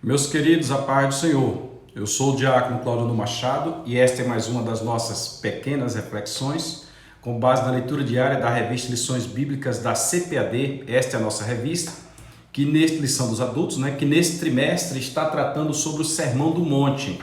Meus queridos, a paz do Senhor. Eu sou o diácono Claudino Machado e esta é mais uma das nossas pequenas reflexões com base na leitura diária da revista Lições Bíblicas da CPAD. Esta é a nossa revista, que neste Lição dos Adultos, que neste trimestre está tratando sobre o Sermão do Monte.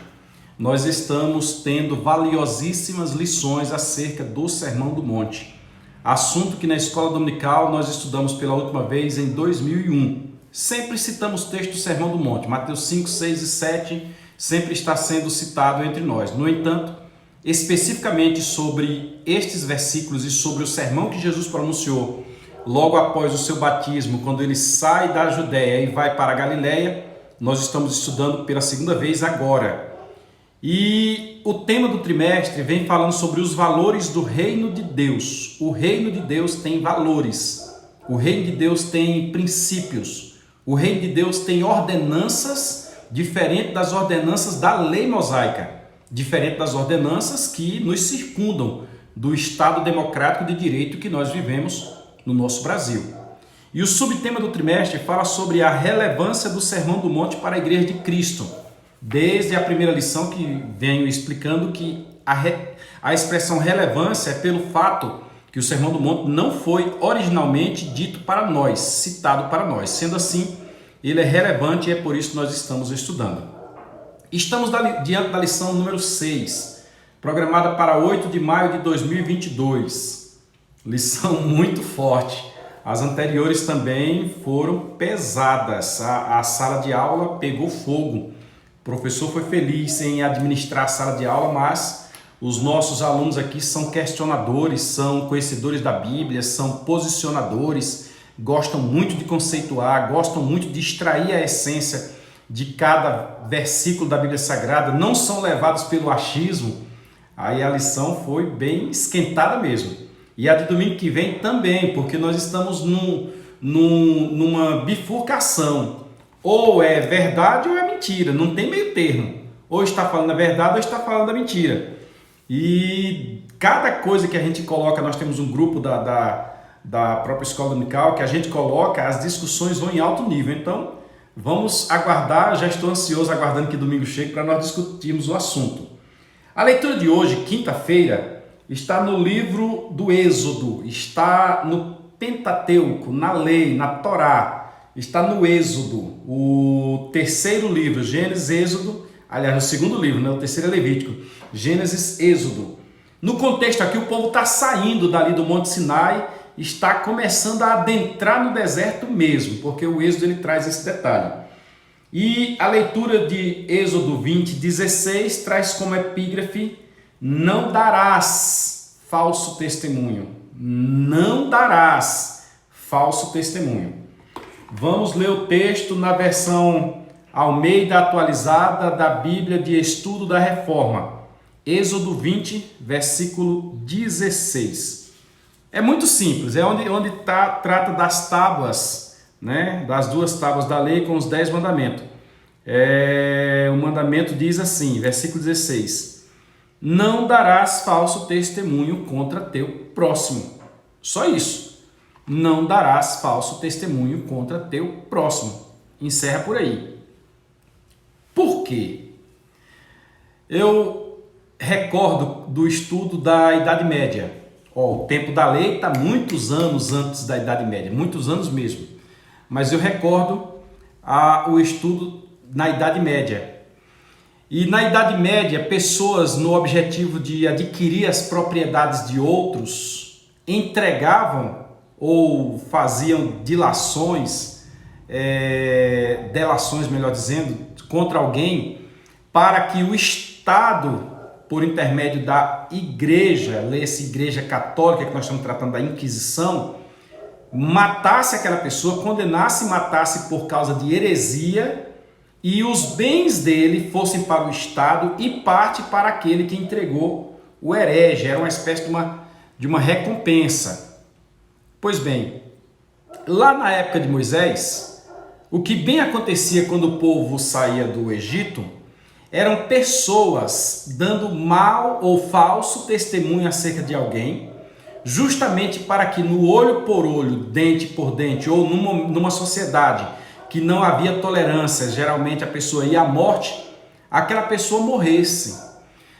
Nós estamos tendo valiosíssimas lições acerca do Sermão do Monte. Assunto que na escola dominical nós estudamos pela última vez em 2001. Sempre citamos o texto do Sermão do Monte, Mateus 5, 6 e 7, sempre está sendo citado entre nós. No entanto, especificamente sobre estes versículos e sobre o sermão que Jesus pronunciou logo após o seu batismo, quando ele sai da Judéia e vai para a Galileia, nós estamos estudando pela segunda vez agora. E o tema do trimestre vem falando sobre os valores do reino de Deus. O reino de Deus tem valores, o reino de Deus tem princípios. O reino de Deus tem ordenanças diferentes das ordenanças da lei mosaica, diferente das ordenanças que nos circundam do Estado democrático de direito que nós vivemos no nosso Brasil. E o subtema do trimestre fala sobre a relevância do Sermão do Monte para a Igreja de Cristo. Desde a primeira lição que venho explicando que a expressão relevância é pelo fato que o Sermão do Monte não foi originalmente dito para nós, citado para nós. Sendo assim, ele é relevante e é por isso que nós estamos estudando. Estamos diante da lição número 6, programada para 8 de maio de 2022. Lição muito forte. As anteriores também foram pesadas. A sala de aula pegou fogo. O professor foi feliz em administrar a sala de aula, mas os nossos alunos aqui são questionadores, são conhecedores da Bíblia, são posicionadores, gostam muito de conceituar, gostam muito de extrair a essência de cada versículo da Bíblia Sagrada, não são levados pelo achismo. Aí a lição foi bem esquentada mesmo. E a de domingo que vem também, porque nós estamos numa bifurcação. Ou é verdade ou é mentira, não tem meio termo. Ou está falando a verdade ou está falando a mentira. E cada coisa que a gente coloca, nós temos um grupo da própria escola dominical que a gente coloca, as discussões vão em alto nível. Então, vamos aguardar, já estou ansioso aguardando que domingo chegue para nós discutirmos o assunto. A leitura de hoje, quinta-feira, está no livro do Êxodo, está no Pentateuco, na lei, na Torá, está no Êxodo, o terceiro livro, Gênesis, Êxodo, aliás, o segundo livro, o terceiro é Levítico, Gênesis, Êxodo. No contexto aqui, o povo está saindo dali do Monte Sinai, está começando a adentrar no deserto mesmo, porque o Êxodo ele traz esse detalhe. E a leitura de Êxodo 20, 16 traz como epígrafe: não darás falso testemunho. Não darás falso testemunho. Vamos ler o texto na versão Almeida atualizada da Bíblia de Estudo da Reforma. Êxodo 20, versículo 16. É muito simples, é onde trata das tábuas, das duas tábuas da lei com os 10 mandamentos. O mandamento diz assim, versículo 16: não darás falso testemunho contra teu próximo. Só isso. Não darás falso testemunho contra teu próximo. Encerra por aí. Por quê? Eu recordo do estudo da Idade Média. O tempo da lei está muitos anos antes da Idade Média, muitos anos mesmo. Mas eu recordo o estudo na Idade Média. E na Idade Média, pessoas, no objetivo de adquirir as propriedades de outros, entregavam ou faziam delações, melhor dizendo, contra alguém, para que o Estado, por intermédio da igreja, lê-se igreja católica, que nós estamos tratando da Inquisição, matasse aquela pessoa, condenasse e matasse por causa de heresia, e os bens dele fossem para o Estado e parte para aquele que entregou o herege. Era uma espécie de uma recompensa. Pois bem, lá na época de Moisés, o que bem acontecia quando o povo saía do Egito eram pessoas dando mau ou falso testemunho acerca de alguém, justamente para que no olho por olho, dente por dente, ou numa sociedade que não havia tolerância, geralmente a pessoa ia à morte, aquela pessoa morresse.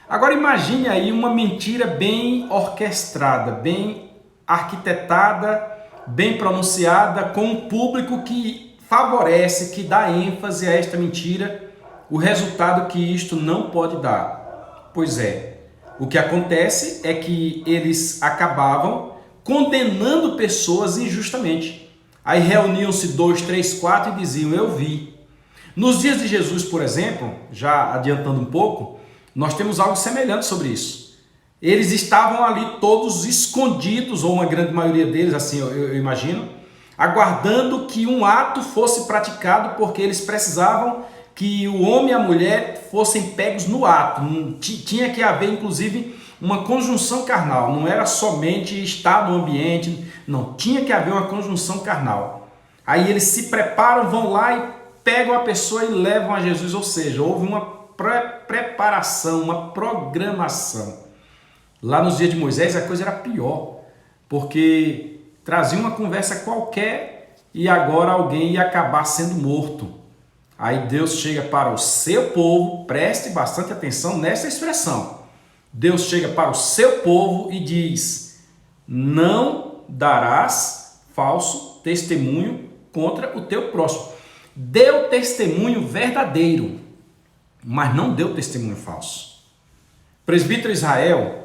Agora imagine aí uma mentira bem orquestrada, bem arquitetada, bem pronunciada, com um público que favorece, que dá ênfase a esta mentira, o resultado que isto não pode dar. Pois é, o que acontece é que eles acabavam condenando pessoas injustamente. Aí reuniam-se 2, 3, 4 e diziam, eu vi. Nos dias de Jesus, por exemplo, já adiantando um pouco, nós temos algo semelhante sobre isso. Eles estavam ali todos escondidos, ou uma grande maioria deles, assim eu imagino, aguardando que um ato fosse praticado, porque eles precisavam que o homem e a mulher fossem pegos no ato. Tinha que haver, inclusive, uma conjunção carnal. Não era somente estar no ambiente, não. Tinha que haver uma conjunção carnal. Aí eles se preparam, vão lá e pegam a pessoa e levam a Jesus. Ou seja, houve uma preparação, uma programação. Lá nos dias de Moisés a coisa era pior, porque trazia uma conversa qualquer e agora alguém ia acabar sendo morto. Aí Deus chega para o seu povo, preste bastante atenção nessa expressão. Deus chega para o seu povo e diz, não darás falso testemunho contra o teu próximo. Deu testemunho verdadeiro, mas não deu testemunho falso. Presbítero Israel,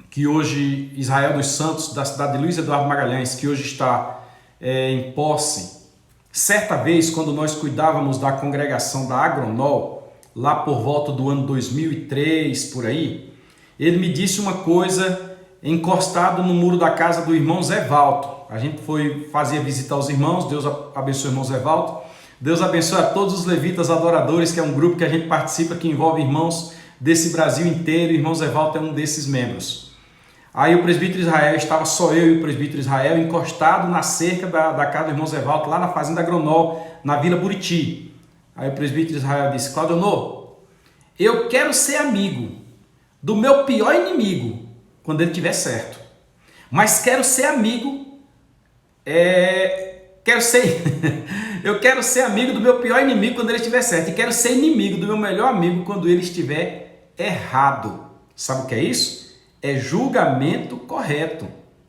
que hoje, Israel dos Santos, da cidade de Luiz Eduardo Magalhães, que hoje está em posse, certa vez, quando nós cuidávamos da congregação da Agronol, lá por volta do ano 2003, por aí, ele me disse uma coisa encostado no muro da casa do irmão Zé Valto. A gente fazia visita aos irmãos, Deus abençoe o irmão Zé Valto. Deus abençoe a todos os levitas adoradores, que é um grupo que a gente participa, que envolve irmãos desse Brasil inteiro. O irmão Zé Valto é um desses membros. Aí o presbítero Israel, estava só eu e o presbítero Israel encostado na cerca da casa do irmão Zé Valto, lá na fazenda Agronol, na Vila Buriti. Aí o presbítero Israel disse, Claudionor, eu quero ser amigo do meu pior inimigo quando ele estiver certo. Mas quero ser amigo, eu quero ser amigo do meu pior inimigo quando ele estiver certo. E quero ser inimigo do meu melhor amigo quando ele estiver errado. Sabe o que é isso? É julgamento correto.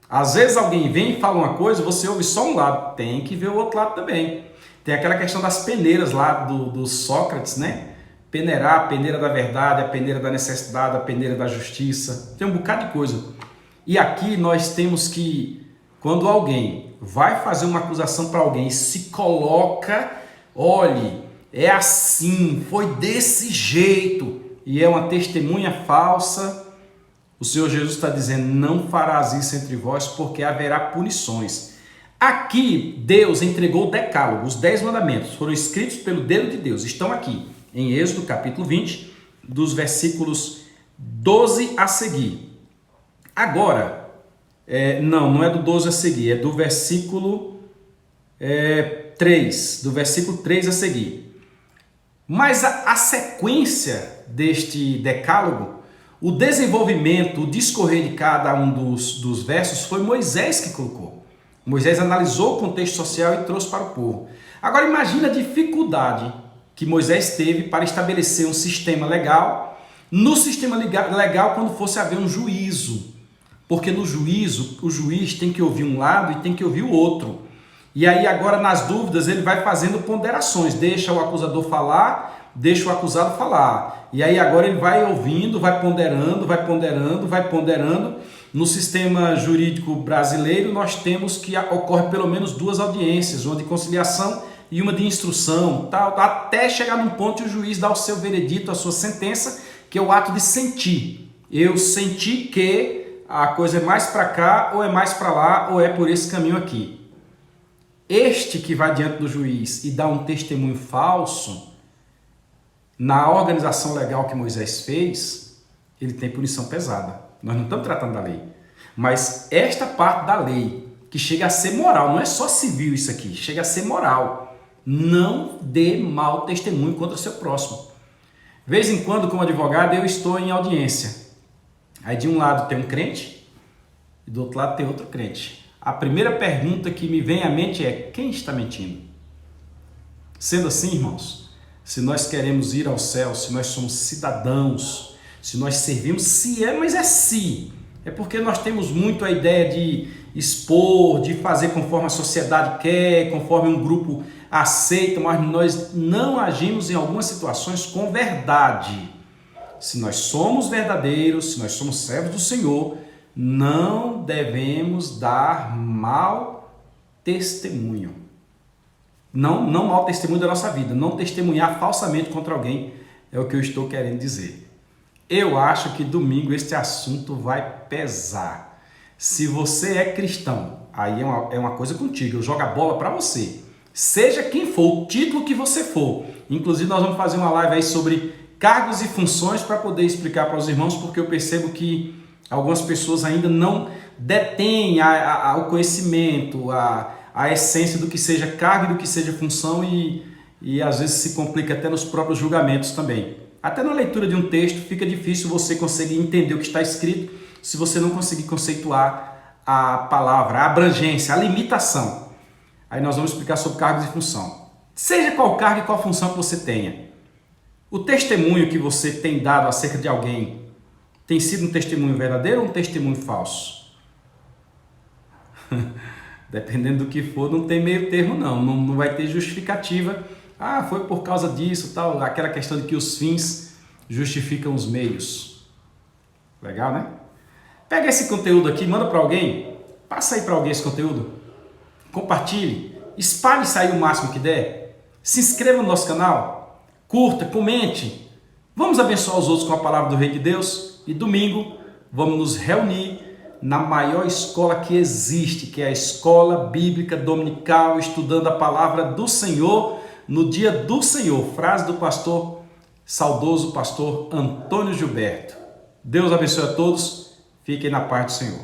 Às vezes alguém vem e fala uma coisa, você ouve só um lado, tem que ver o outro lado também. Tem aquela questão das peneiras lá do Sócrates, né? Peneirar, a peneira da verdade, a peneira da necessidade, a peneira da justiça. Tem um bocado de coisa. E aqui nós temos que, quando alguém vai fazer uma acusação para alguém e se coloca, olhe, é assim, foi desse jeito, e é uma testemunha falsa, o Senhor Jesus está dizendo, não farás isso entre vós, porque haverá punições. Aqui, Deus entregou o decálogo, os 10 mandamentos, foram escritos pelo dedo de Deus, estão aqui, em Êxodo capítulo 20, dos versículos 12 a seguir. Agora, não é do 12 a seguir, é do versículo 3, do versículo 3 a seguir. Mas a sequência deste decálogo, o desenvolvimento, o discorrer de cada um dos versos foi Moisés que colocou. Moisés analisou o contexto social e trouxe para o povo. Agora imagina a dificuldade que Moisés teve para estabelecer um sistema legal, no sistema legal quando fosse haver um juízo. Porque no juízo, o juiz tem que ouvir um lado e tem que ouvir o outro. E aí agora nas dúvidas ele vai fazendo ponderações, deixa o acusador falar, deixa o acusado falar. E aí agora ele vai ouvindo, vai ponderando, vai ponderando, vai ponderando. No sistema jurídico brasileiro nós temos que ocorre pelo menos 2 audiências, uma de conciliação e uma de instrução, tal, até chegar num ponto e o juiz dá o seu veredito, a sua sentença, que é o ato de sentir. Eu senti que a coisa é mais para cá, ou é mais para lá, ou é por esse caminho aqui. Este que vai diante do juiz e dá um testemunho falso, na organização legal que Moisés fez, ele tem punição pesada. Nós não estamos tratando da lei. Mas esta parte da lei, que chega a ser moral, não é só civil isso aqui, chega a ser moral. Não dê mau testemunho contra o seu próximo. De vez em quando, como advogado, eu estou em audiência. Aí de um lado tem um crente e do outro lado tem outro crente. A primeira pergunta que me vem à mente é, quem está mentindo? Sendo assim, irmãos, se nós queremos ir ao céu, se nós somos cidadãos, se nós servimos, mas é se. É porque nós temos muito a ideia de expor, de fazer conforme a sociedade quer, conforme um grupo aceita, mas nós não agimos em algumas situações com verdade. Se nós somos verdadeiros, se nós somos servos do Senhor, não devemos dar mau testemunho. Não mau testemunho da nossa vida, não testemunhar falsamente contra alguém, é o que eu estou querendo dizer. Eu acho que domingo este assunto vai pesar. Se você é cristão, aí é uma coisa contigo, eu jogo a bola para você. Seja quem for, o título que você for. Inclusive nós vamos fazer uma live aí sobre cargos e funções para poder explicar para os irmãos, porque eu percebo que algumas pessoas ainda não detêm o conhecimento, a essência do que seja cargo e do que seja função e às vezes se complica até nos próprios julgamentos também. Até na leitura de um texto fica difícil você conseguir entender o que está escrito se você não conseguir conceituar a palavra, a abrangência, a limitação. Aí nós vamos explicar sobre cargos e função. Seja qual cargo e qual função que você tenha, o testemunho que você tem dado acerca de alguém tem sido um testemunho verdadeiro ou um testemunho falso? Dependendo do que for, não tem meio termo não vai ter justificativa. Foi por causa disso, tal, aquela questão de que os fins justificam os meios. Legal, né? Pega esse conteúdo aqui, manda para alguém, passa aí para alguém esse conteúdo, compartilhe, espalhe isso aí o máximo que der, se inscreva no nosso canal, curta, comente, vamos abençoar os outros com a palavra do Rei de Deus e domingo vamos nos reunir na maior escola que existe, que é a Escola Bíblica Dominical, estudando a palavra do Senhor no dia do Senhor. Frase do saudoso pastor Antônio Gilberto. Deus abençoe a todos, fiquem na paz do Senhor.